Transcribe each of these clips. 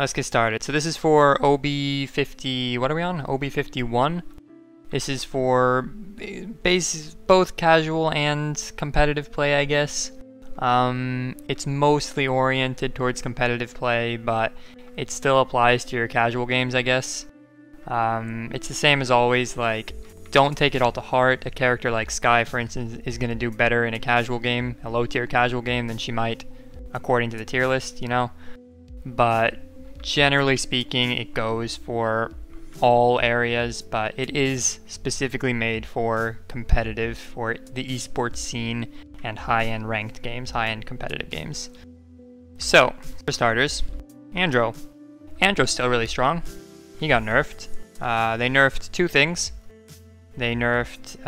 let's get started. So this is for OB50, what are we on? OB51. This is for both casual and competitive play, I guess. It's mostly oriented towards competitive play, but it still applies to your casual games, I guess. It's the same as always, like, don't take it all to heart. A character like Skye, for instance, is going to do better in a casual game, a low-tier casual game, than she might according to the tier list, you know? But generally speaking, it goes for all areas, but it is specifically made for competitive, for the esports scene and high-end ranked games, high-end competitive games. So, for starters, Andro. Andro's still really strong. He got nerfed. They nerfed two things. They nerfed,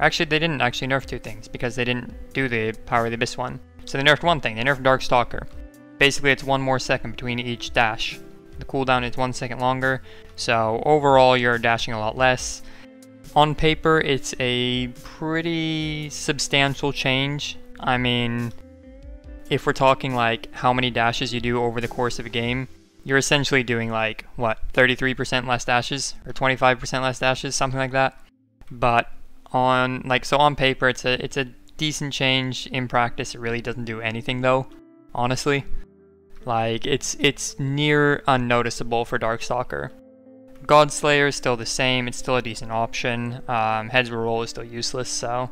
actually they didn't actually nerf two things because they didn't do the Power of the Abyss one. So they nerfed one thing, they nerfed Darkstalker. Basically it's 1 more second between each dash. The cooldown is 1 second longer, so overall you're dashing a lot less. On paper it's a pretty substantial change. I mean, if we're talking like how many dashes you do over the course of a game, you're essentially doing like, what, 33% less dashes or 25% less dashes, something like that. But on paper it's a decent change. In practice it really doesn't do anything though, honestly. Like it's near unnoticeable for Darkstalker. Godslayer is still the same, it's still a decent option. Heads will roll is still useless, so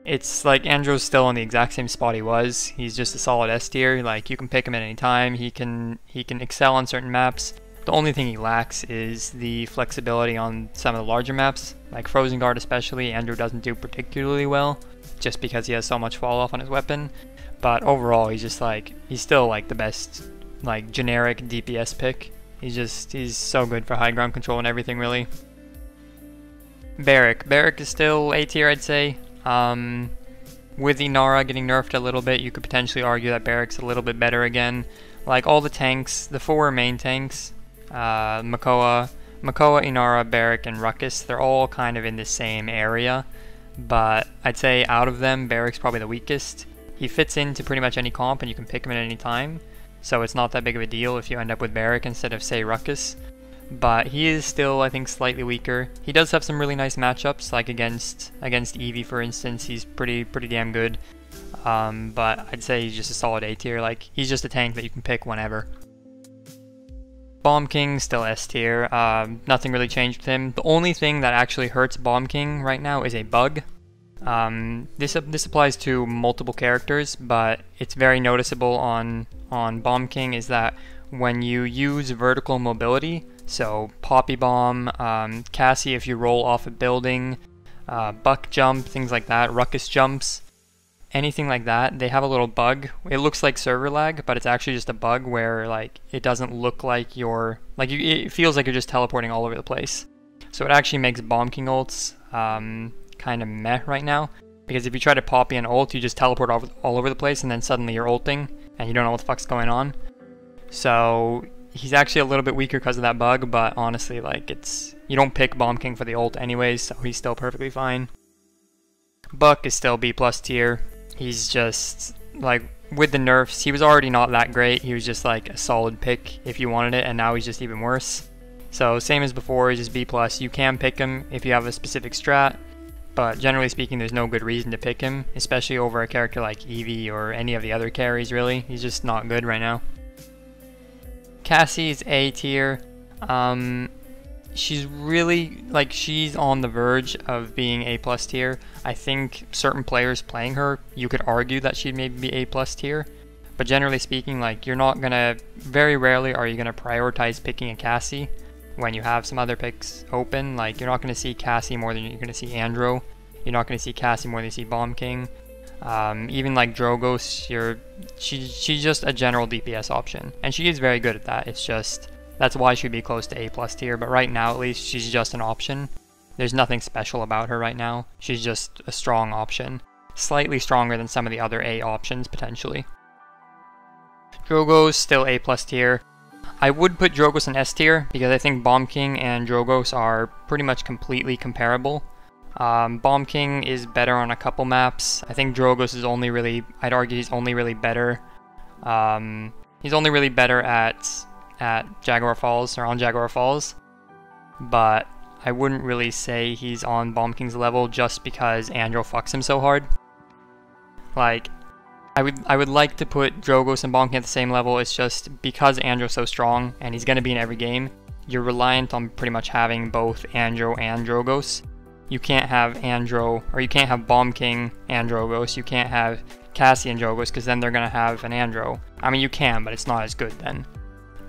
it's like Andro's still in the exact same spot he was. He's just a solid S tier. Like, you can pick him at any time. He can excel on certain maps. The only thing he lacks is the flexibility on some of the larger maps, like Frozen Guard especially. Andro doesn't do particularly well, just because he has so much fall off on his weapon. But overall, he's still like the best, like, generic DPS pick. He's so good for high ground control and everything, really. Barrack is still A tier, I'd say. With Inara getting nerfed a little bit, you could potentially argue that Barrack's a little bit better again. Like, all the tanks, the 4 main tanks, Makoa, Inara, Barrack, and Ruckus, they're all kind of in the same area. But I'd say out of them, Barrack's probably the weakest. He fits into pretty much any comp and you can pick him at any time, so it's not that big of a deal if you end up with Barrack instead of, say, Ruckus. But he is still, I think, slightly weaker. He does have some really nice matchups, like against Eevee, for instance. He's pretty damn good. But I'd say he's just a solid A tier. Like, he's just a tank that you can pick whenever. Bomb King, still S tier. Nothing really changed with him. The only thing that actually hurts Bomb King right now is a bug. This applies to multiple characters, but it's very noticeable on Bomb King, is that when you use vertical mobility, so Poppy Bomb, Cassie if you roll off a building, Buck Jump, things like that, Ruckus Jumps, anything like that, they have a little bug. It looks like server lag, but it's actually just a bug where, like, it doesn't look like you're, like, it feels like you're just teleporting all over the place. So it actually makes Bomb King ults kind of meh right now, because if you try to Poppy an ult, you just teleport all over the place and then suddenly you're ulting and you don't know what the fuck's going on. So he's actually a little bit weaker because of that bug, but honestly, like, you don't pick Bomb King for the ult anyways, so he's still perfectly fine. Buck is still B+ tier. He's just, like, with the nerfs, he was already not that great. He was just like a solid pick if you wanted it, and now he's just even worse. So same as before, he's just B+. You can pick him if you have a specific strat, but generally speaking, there's no good reason to pick him, especially over a character like Eevee or any of the other carries, really. He's just not good right now. Cassie's A tier. She's really, like, she's on the verge of being A+ tier. I think certain players playing her, you could argue that she'd maybe be A+ tier. But generally speaking, like, you're not gonna, very rarely are you gonna prioritize picking a Cassie when you have some other picks open. Like, you're not gonna see Cassie more than you're gonna see Andro. You're not gonna see Cassie more than you see Bomb King. Even like Drogos, she's just a general DPS option, and she is very good at that. It's just, that's why she'd be close to A+ tier, but right now at least she's just an option. There's nothing special about her right now. She's just a strong option. Slightly stronger than some of the other A options, potentially. Drogos, still A+ tier. I would put Drogos in S tier, because I think Bomb King and Drogos are pretty much completely comparable. Bomb King is better on a couple maps. I think Drogos is only really, I'd argue he's only really better. He's only really better at at Jaguar Falls, or on Jaguar Falls, but I wouldn't really say he's on Bomb King's level just because Andro fucks him so hard. Like, I would like to put Drogos and Bomb King at the same level. It's just because Andro's so strong and he's going to be in every game, you're reliant on pretty much having both Andro and Drogos. You can't have Andro, or you can't have Bomb King and Drogos. You can't have Cassie and Drogos, because then they're going to have an Andro. I mean, you can, but it's not as good then.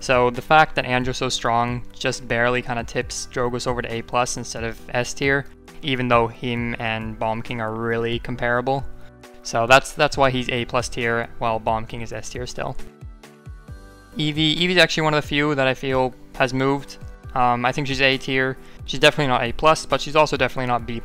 So the fact that Andro's so strong just barely kind of tips Drogos over to A+ instead of S tier, even though him and Bomb King are really comparable. So that's why he's A+ tier, while Bomb King is S tier still. Eevee's actually one of the few that I feel has moved. I think she's A tier. She's definitely not A+, but she's also definitely not B+.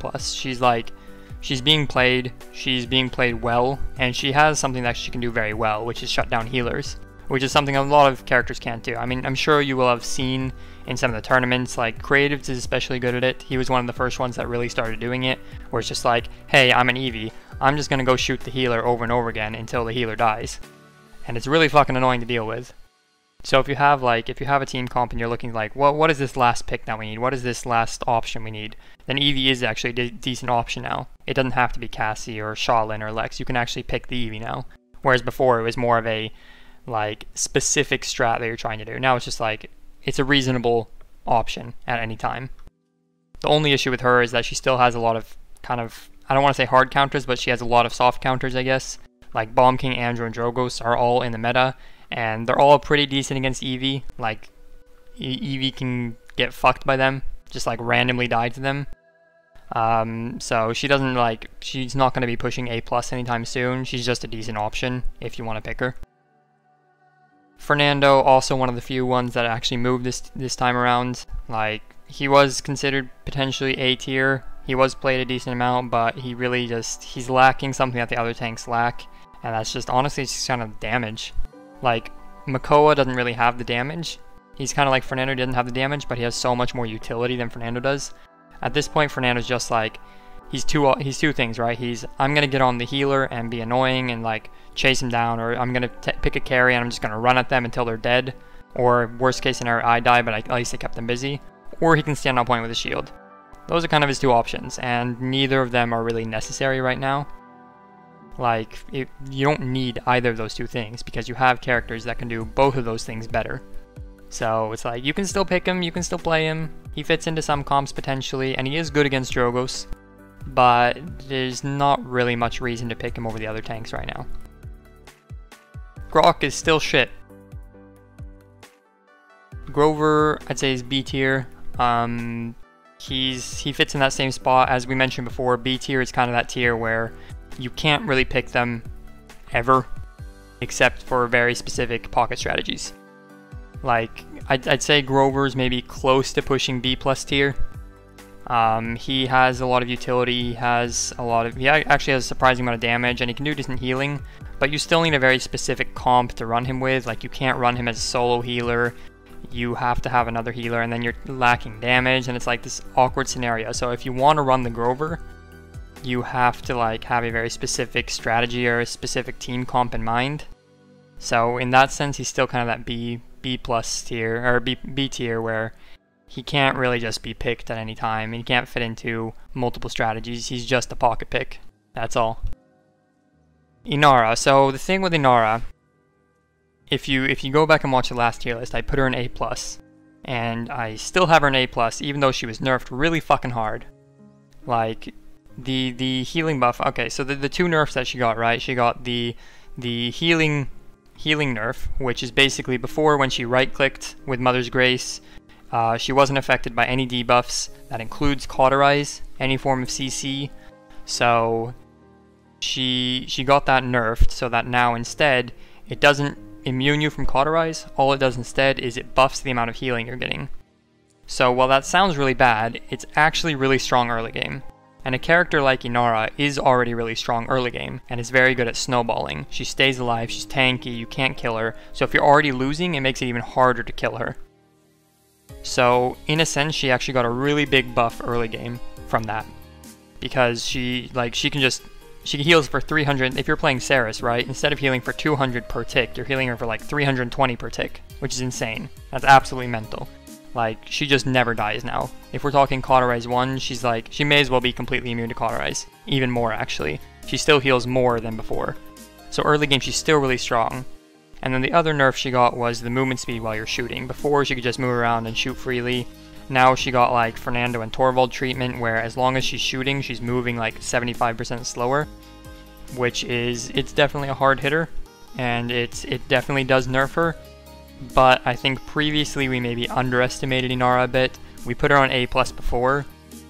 She's being played well, and she has something that she can do very well, which is shut down healers, which is something a lot of characters can't do. I mean, I'm sure you will have seen in some of the tournaments, like Creatives is especially good at it. He was one of the first ones that really started doing it, where it's just like, hey, I'm an Eevee, I'm just gonna go shoot the healer over and over again until the healer dies. And it's really fucking annoying to deal with. So if you have a team comp and you're looking like, well, what is this last pick that we need? What is this last option we need? Then Eevee is actually a decent option now. It doesn't have to be Cassie or Shaolin or Lex. You can actually pick the Eevee now. Whereas before it was more of a like specific strat that you're trying to do. Now it's just like, it's a reasonable option at any time. The only issue with her is that she still has a lot of kind of, I don't want to say hard counters, but she has a lot of soft counters, I guess. Like Bomb King, Andro, and Drogos are all in the meta, and they're all pretty decent against Eevee. Like, Eevee can get fucked by them, just like randomly die to them. So she doesn't she's not going to be pushing A+ anytime soon. She's just a decent option if you want to pick her. Fernando, also one of the few ones that actually moved this time around. Like, he was considered potentially A tier. He was played a decent amount, but he really he's lacking something that the other tanks lack, and that's just, honestly, it's just kind of damage. Like, Makoa doesn't really have the damage. He's kind of like Fernando, doesn't have the damage, but he has so much more utility than Fernando does. At this point, Fernando's just like, he's two things, right? I'm gonna get on the healer and be annoying and like chase him down, or I'm gonna pick a carry and I'm just gonna run at them until they're dead, or worst case scenario, I die, but at least I kept them busy. Or he can stand on point with a shield. Those are kind of his two options, and neither of them are really necessary right now. Like, you don't need either of those two things, because you have characters that can do both of those things better. So it's like, you can still pick him, you can still play him, he fits into some comps potentially, and he is good against Drogos, but there's not really much reason to pick him over the other tanks right now. Grok is still shit. Grover, I'd say, is B tier. He fits in that same spot as we mentioned before. B tier is kind of that tier where you can't really pick them ever, except for very specific pocket strategies. Like, I'd say Grover's maybe close to pushing B+ tier. He has a lot of utility, he actually has a surprising amount of damage, and he can do decent healing, but you still need a very specific comp to run him with. Like, you can't run him as a solo healer, you have to have another healer, and then you're lacking damage, and it's like this awkward scenario. So if you want to run the Grover, you have to like have a very specific strategy or a specific team comp in mind. So in that sense, he's still kind of that B+ tier, or B tier, where he can't really just be picked at any time, and he can't fit into multiple strategies. He's just a pocket pick. That's all. Inara. So the thing with Inara, if you go back and watch the last tier list, I put her in A+, and I still have her in A+, even though she was nerfed really fucking hard. Like, the healing buff. Okay, so the two nerfs that she got, right? She got the healing nerf, which is basically before, when she right-clicked with Mother's Grace, she wasn't affected by any debuffs. That includes Cauterize, any form of CC. So she got that nerfed, so that now instead it doesn't immune you from Cauterize. All it does instead is it buffs the amount of healing you're getting. So while that sounds really bad, it's actually really strong early game. And a character like Inara is already really strong early game, and is very good at snowballing. She stays alive, she's tanky, you can't kill her, so if you're already losing, it makes it even harder to kill her. So in a sense, she actually got a really big buff early game from that, because she can she heals for 300. If you're playing Ceres, right, instead of healing for 200 per tick, you're healing her for like 320 per tick, which is insane. That's absolutely mental. Like, she just never dies now. If we're talking Cauterize 1, she's like, she may as well be completely immune to Cauterize. Even more, actually. She still heals more than before. So early game, she's still really strong. And then the other nerf she got was the movement speed while you're shooting. Before, she could just move around and shoot freely. Now she got like Fernando and Torvald treatment, where as long as she's shooting, she's moving like 75% slower. Which is, it's definitely a hard hitter. And it definitely does nerf her. But I think previously we maybe underestimated Inara a bit. We put her on A+ before,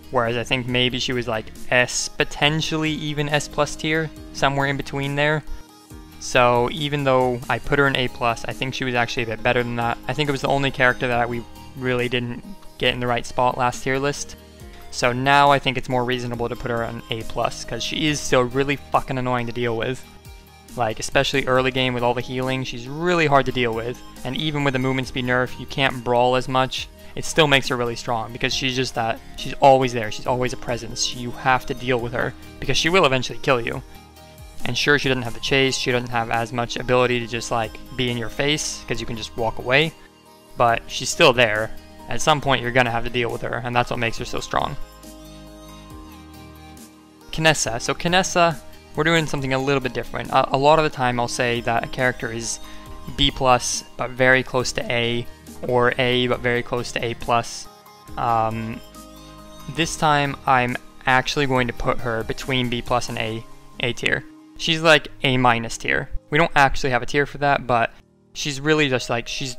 whereas I think maybe she was like S, potentially even S+ tier, somewhere in between there. So even though I put her in A+, I think she was actually a bit better than that. I think it was the only character that we really didn't get in the right spot last tier list. So now I think it's more reasonable to put her on A+, because she is still really fucking annoying to deal with. Like, especially early game with all the healing, she's really hard to deal with. And even with the movement speed nerf, you can't brawl as much. It still makes her really strong, because she's just that, she's always there, she's always a presence. You have to deal with her, because she will eventually kill you. And sure, she doesn't have the chase, she doesn't have as much ability to just like, be in your face, because you can just walk away. But she's still there. At some point, you're gonna have to deal with her, and that's what makes her so strong. Kinessa. So Kinessa, we're doing something a little bit different. A lot of the time I'll say that a character is B+, but very close to A, or A, but very close to A+. This time I'm actually going to put her between B+ and A tier. She's like A- tier. We don't actually have a tier for that, but she's really just like, she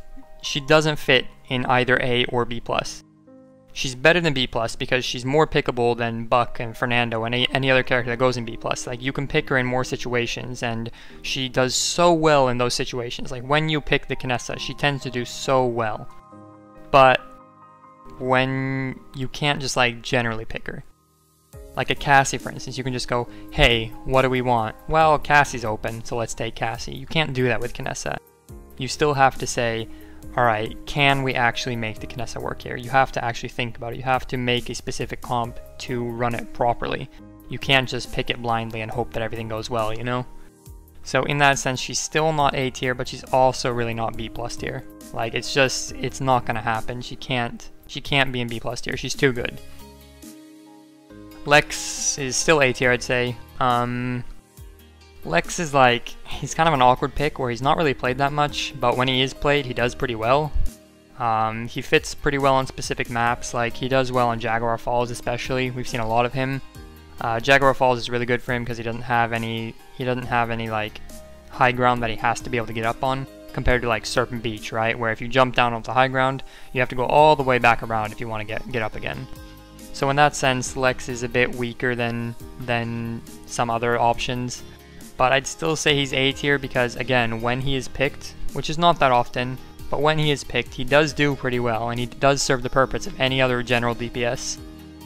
doesn't fit in either A or B+. She's better than B+, because she's more pickable than Buck and Fernando and any other character that goes in B+. Like, you can pick her in more situations, and she does so well in those situations. Like, when you pick the Kinessa, she tends to do so well. But when you can't just, like, generally pick her. Like a Cassie, for instance, you can just go, hey, what do we want? Well, Cassie's open, so let's take Cassie. You can't do that with Kinessa. You still have to say, alright, can we actually make the Kinessa work here? You have to actually think about it. You have to make a specific comp to run it properly. You can't just pick it blindly and hope that everything goes well, you know? So in that sense, she's still not A tier, but she's also really not B+ tier. Like, it's just, it's not gonna happen. She can't be in B+ tier. She's too good. Lex is still A tier, I'd say. Lex is like, he's kind of an awkward pick where he's not really played that much, but when he is played, he does pretty well. He fits pretty well on specific maps, like he does well on Jaguar Falls especially. We've seen a lot of him. Jaguar Falls is really good for him because he doesn't have any like high ground that he has to be able to get up on, compared to like Serpent Beach, right? Where if you jump down off the high ground, you have to go all the way back around if you want to get up again. So in that sense, Lex is a bit weaker than some other options. But I'd still say he's A tier because, again, when he is picked, which is not that often, but when he is picked, he does do pretty well, and he does serve the purpose of any other general DPS.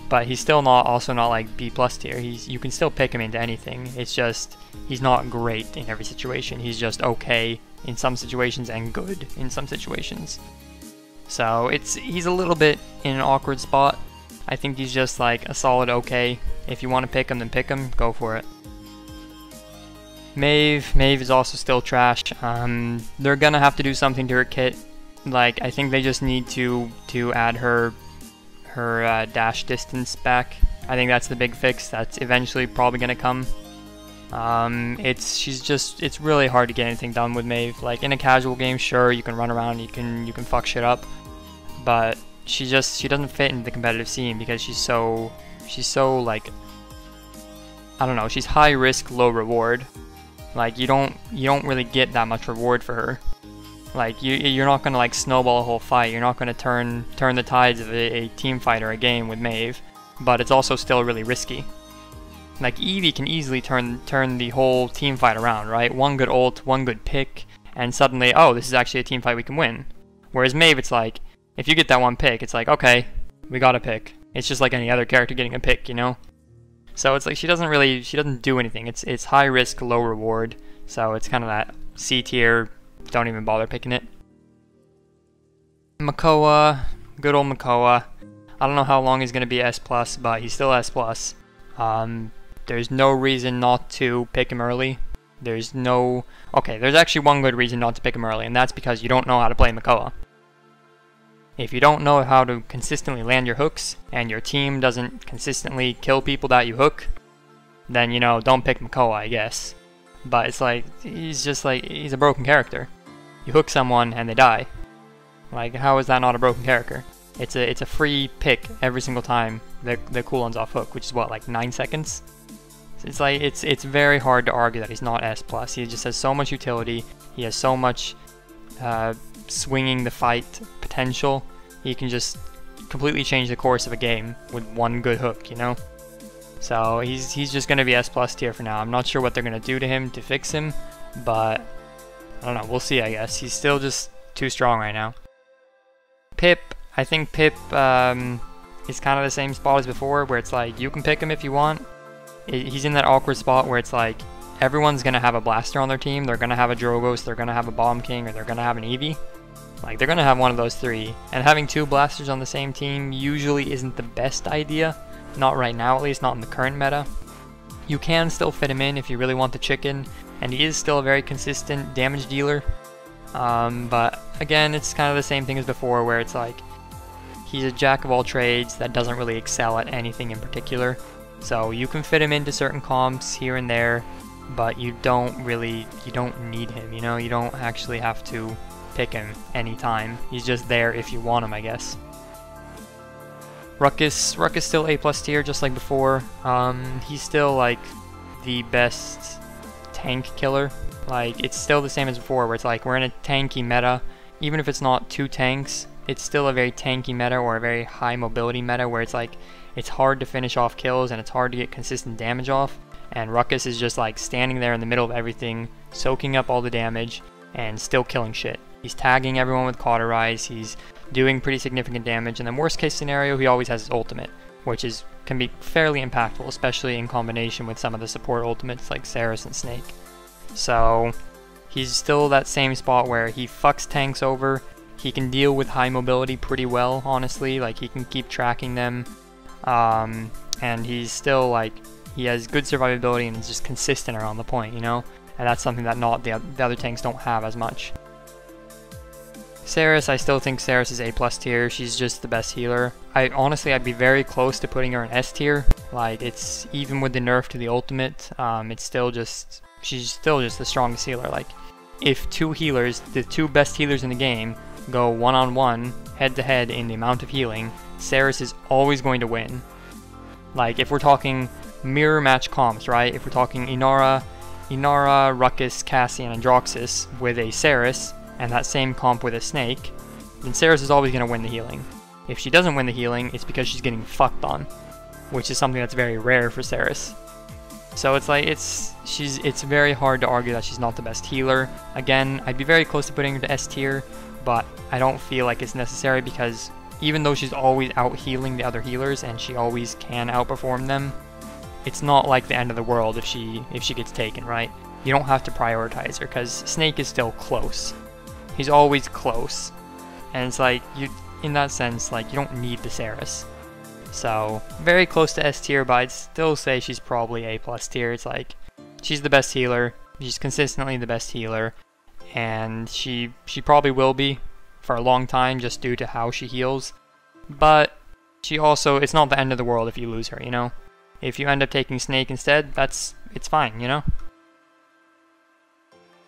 But he's still also not like B+ tier. You can still pick him into anything. It's just, he's not great in every situation. He's just okay in some situations and good in some situations. So he's a little bit in an awkward spot. I think he's just like a solid okay. If you want to pick him, then pick him. Go for it. Maeve is also still trash. They're gonna have to do something to her kit. Like, I think they just need to add her dash distance back. I think that's the big fix. That's eventually probably gonna come. It's really hard to get anything done with Maeve. Like, in a casual game, sure, you can run around, you can fuck shit up, but she doesn't fit into the competitive scene because she's so like, I don't know, she's high risk, low reward. Like, you don't really get that much reward for her. Like, you're not gonna like snowball a whole fight. You're not gonna turn the tides of a team fight or a game with Maeve, but it's also still really risky. Like, Eevee can easily turn the whole team fight around, right? One good ult, one good pick, and suddenly, oh, this is actually a team fight we can win. Whereas Maeve, it's like, if you get that one pick, it's like, okay, we got a pick. It's just like any other character getting a pick, you know? So it's like she doesn't do anything. It's high risk, low reward. So it's kind of that C tier, don't even bother picking it. Makoa, good old Makoa. I don't know how long he's going to be S+, but he's still S+. there's no reason not to pick him early. There's actually one good reason not to pick him early, and that's because you don't know how to play Makoa. If you don't know how to consistently land your hooks, and your team doesn't consistently kill people that you hook, then, you know, don't pick Makoa, I guess. But it's like, he's a broken character. You hook someone and they die. Like, how is that not a broken character? It's a free pick every single time the cooldown's off hook, which is what, like 9 seconds? So it's like, it's very hard to argue that he's not S+. He just has so much utility, he has so much swinging the fight potential. He can just completely change the course of a game with one good hook, you know? So he's just going to be S+ tier for now. I'm not sure what they're going to do to him to fix him, but I don't know, we'll see, I guess. He's still just too strong right now. Pip, I think Pip is kind of the same spot as before, where it's like, you can pick him if you want. He's in that awkward spot where it's like, everyone's going to have a blaster on their team. They're going to have a Drogos, they're going to have a Bomb King, or they're going to have an Eevee. Like, they're going to have one of those three. And having two blasters on the same team usually isn't the best idea. Not right now, at least, not in the current meta. You can still fit him in if you really want the chicken, and he is still a very consistent damage dealer. But again, it's kind of the same thing as before, where it's like, he's a jack of all trades that doesn't really excel at anything in particular. So you can fit him into certain comps here and there, but you don't need him, you know? You don't actually have to pick him anytime. He's just there if you want him, I guess. Ruckus still A+ tier, just like before. He's still like the best tank killer. Like, it's still the same as before, where it's like, we're in a tanky meta. Even if it's not two tanks, it's still a very tanky meta, or a very high mobility meta, where it's like, it's hard to finish off kills and it's hard to get consistent damage off. And Ruckus is just like standing there in the middle of everything, soaking up all the damage, and still killing shit. He's tagging everyone with Cauterize, he's doing pretty significant damage, and then worst case scenario, he always has his ultimate, which can be fairly impactful, especially in combination with some of the support ultimates like Saris and Snake. So he's still that same spot where he fucks tanks over. He can deal with high mobility pretty well, honestly. Like, he can keep tracking them, and he's still like, he has good survivability and is just consistent around the point, you know? And that's something that the other tanks don't have as much. Saris, I still think Saris is A+ tier. She's just the best healer. I'd be very close to putting her in S tier. Like, it's even with the nerf to the ultimate, she's still just the strongest healer. Like, if two healers, the two best healers in the game, go one-on-one, head-to-head in the amount of healing, Saris is always going to win. Like, if we're talking mirror match comps, right? If we're talking Inara, Ruckus, Cassian, and Droxus with a Saris, and that same comp with a Snake, then Saris is always going to win the healing. If she doesn't win the healing, it's because she's getting fucked on, which is something that's very rare for Saris. So it's like, it's very hard to argue that she's not the best healer. Again, I'd be very close to putting her to S tier, but I don't feel like it's necessary, because even though she's always out healing the other healers and she always can outperform them, it's not like the end of the world if she gets taken, right? You don't have to prioritize her, because Snake is still close. He's always close. And it's like, in that sense, like, you don't need the Saris. So, very close to S tier, but I'd still say she's probably A+ tier. It's like, she's the best healer, she's consistently the best healer, and she probably will be for a long time just due to how she heals. But she also, it's not the end of the world if you lose her, you know? If you end up taking Snake instead, it's fine, you know?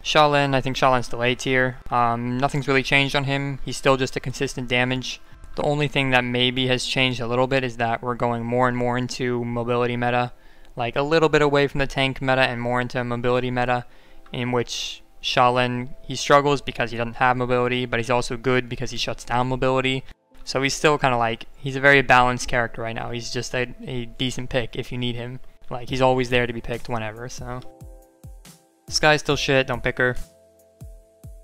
Shalin, I think Shalin's still A tier. Nothing's really changed on him. He's still just a consistent damage. The only thing that maybe has changed a little bit is that we're going more and more into mobility meta. Like, a little bit away from the tank meta and more into mobility meta, in which Shalin, he struggles because he doesn't have mobility, but he's also good because he shuts down mobility. So he's still kind of like, he's a very balanced character right now. He's just a decent pick if you need him. Like, he's always there to be picked whenever, so. Sky's still shit, don't pick her.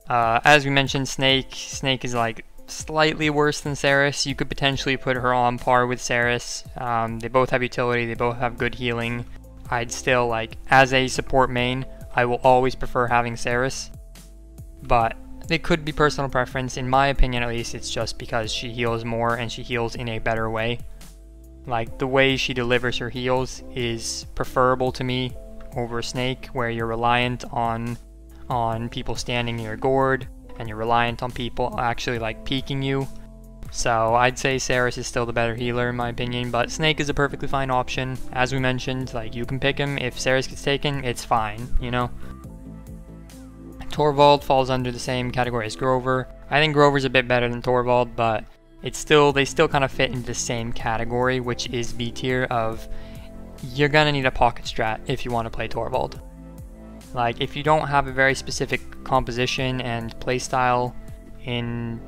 As we mentioned, Snake is like slightly worse than Saris. You could potentially put her on par with Saris. They both have utility, they both have good healing. I'd still, like, as a support main, I will always prefer having Saris. But it could be personal preference. In my opinion, at least, it's just because she heals more and she heals in a better way. Like, the way she delivers her heals is preferable to me over Snake, where you're reliant on people standing near gourd, and you're reliant on people actually like peeking you. So I'd say Ceres is still the better healer in my opinion, but Snake is a perfectly fine option. As we mentioned, like, you can pick him. If Ceres gets taken, it's fine, you know? Torvald falls under the same category as Grover. I think Grover's a bit better than Torvald, but they still kind of fit into the same category, which is B tier of you're gonna need a pocket strat if you want to play Torvald. Like, if you don't have a very specific composition and playstyle in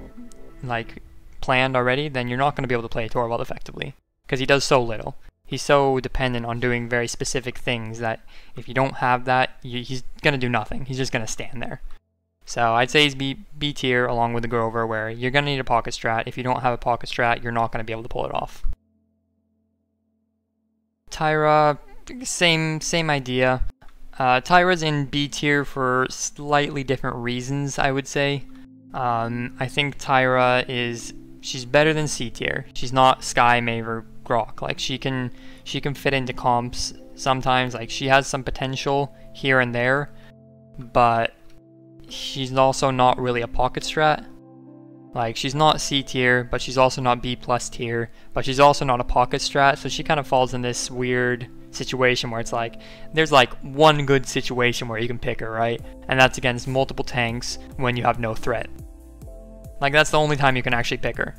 like planned already, then you're not going to be able to play Torvald effectively, because he does so little. He's so dependent on doing very specific things that if you don't have that, he's going to do nothing. He's just going to stand there. So I'd say he's B tier along with the Grover, where you're going to need a pocket strat. If you don't have a pocket strat, you're not going to be able to pull it off. Tyra, same idea. Tyra's in B tier for slightly different reasons, I would say. I think Tyra she's better than C tier. She's not Sky, Maeve, or Grok. Like, she can fit into comps sometimes. Like, she has some potential here and there, but she's also not really a pocket strat. Like, she's not C tier, but she's also not B plus tier, but she's also not a pocket strat, so she kind of falls in this weird situation where it's like, there's like one good situation where you can pick her, right? And that's against multiple tanks when you have no threat. Like, that's the only time you can actually pick her.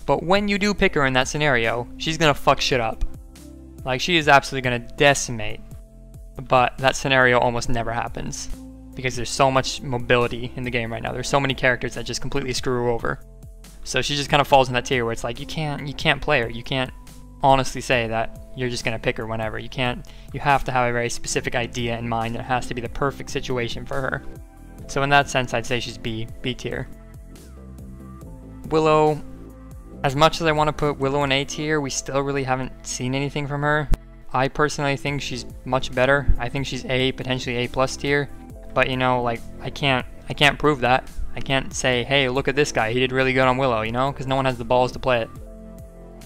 But when you do pick her in that scenario, she's gonna fuck shit up. Like, she is absolutely gonna decimate. But that scenario almost never happens, because there's so much mobility in the game right now. There's so many characters that just completely screw her over. So she just kind of falls in that tier where it's like, you can't play her. You can't honestly say that you're just gonna pick her whenever. You have to have a very specific idea in mind. It has to be the perfect situation for her. So in that sense, I'd say she's B tier. Willow, as much as I want to put Willow in A tier, we still really haven't seen anything from her. I personally think she's much better. I think she's A, potentially A plus tier. But, you know, like, I can't prove that. I can't say, hey, look at this guy, he did really good on Willow, you know? Because no one has the balls to play it.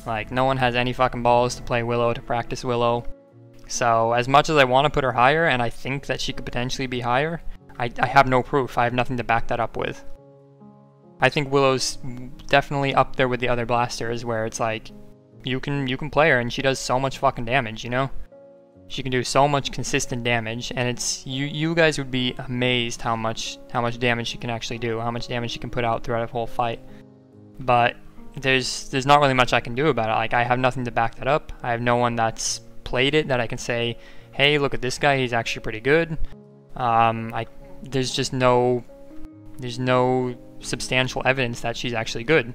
Like, no one has any fucking balls to play Willow, to practice Willow. So, as much as I want to put her higher, and I think that she could potentially be higher, I have no proof. I have nothing to back that up with. I think Willow's definitely up there with the other blasters, where it's like, you can play her and she does so much fucking damage, you know? She can do so much consistent damage, and it's you guys would be amazed how much damage she can actually do, how much damage she can put out throughout a whole fight. But there's not really much I can do about it. Like, I have nothing to back that up. I have no one that's played it that I can say, hey, look at this guy, he's actually pretty good. There's no substantial evidence that she's actually good.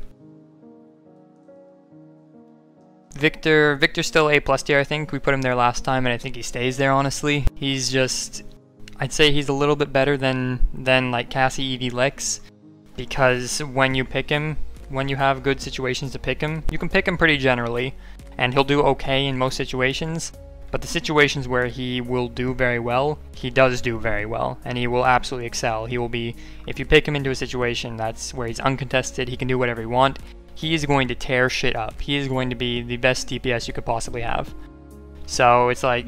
Victor's still A plus tier, I think. We put him there last time, and I think he stays there, honestly. He's just, I'd say he's a little bit better than like Cassie, Eevee, Lex, because when you pick him, when you have good situations to pick him, you can pick him pretty generally, and he'll do okay in most situations. But the situations where he will do very well, he does do very well, and he will absolutely excel. He will be, if you pick him into a situation that's where he's uncontested, he can do whatever he wants, he is going to tear shit up. He is going to be the best DPS you could possibly have. So it's like,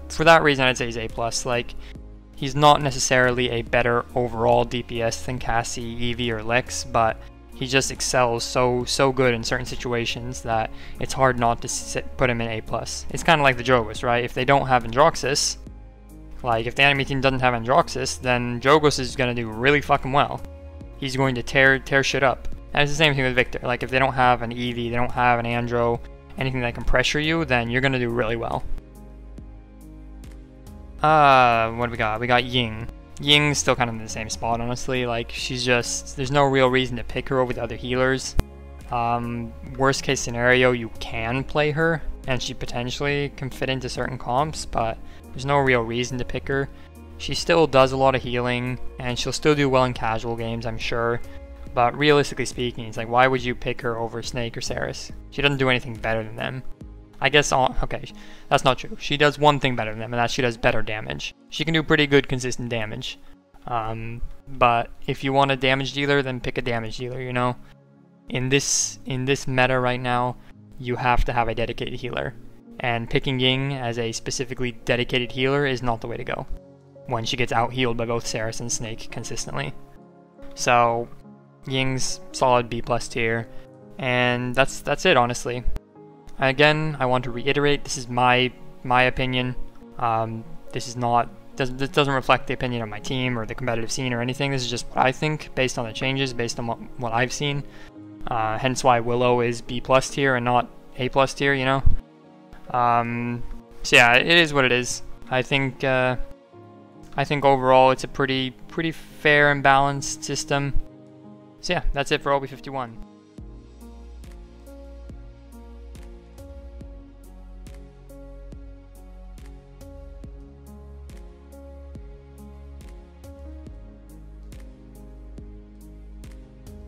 for that reason I'd say he's A+. Like, he's not necessarily a better overall DPS than Cassie, Eevee, or Lex, but he just excels so good in certain situations that it's hard not to put him in A+. It's kind of like the Jogos, right? If they don't have Androxus, like if the enemy team doesn't have Androxus, then Jogos is going to do really fucking well. He's going to tear shit up. And it's the same thing with Victor. Like, if they don't have an Eevee, they don't have an Andro, anything that can pressure you, then you're going to do really well. What do we got? We got Ying. Ying's still kind of in the same spot, honestly. Like, she's just, there's no real reason to pick her over the other healers. Worst case scenario, you can play her, and she potentially can fit into certain comps, but there's no real reason to pick her. She still does a lot of healing, and she'll still do well in casual games, I'm sure. But realistically speaking, it's like, why would you pick her over Snake or Ceres? She doesn't do anything better than them. I guess, okay, that's not true. She does one thing better than them, and that's she does better damage. She can do pretty good, consistent damage. But if you want a damage dealer, then pick a damage dealer, you know? In this meta right now, you have to have a dedicated healer. And picking Ying as a specifically dedicated healer is not the way to go when she gets out-healed by both Ceres and Snake consistently. So, Ying's solid B+ tier, and that's it, honestly. Again, I want to reiterate, this is my opinion. This doesn't reflect the opinion of my team or the competitive scene or anything. This is just what I think based on the changes, based on what I've seen. Hence why Willow is B+ tier and not A+ tier, you know? So yeah, it is what it is. I think overall it's a pretty fair and balanced system. So yeah, that's it for OB51.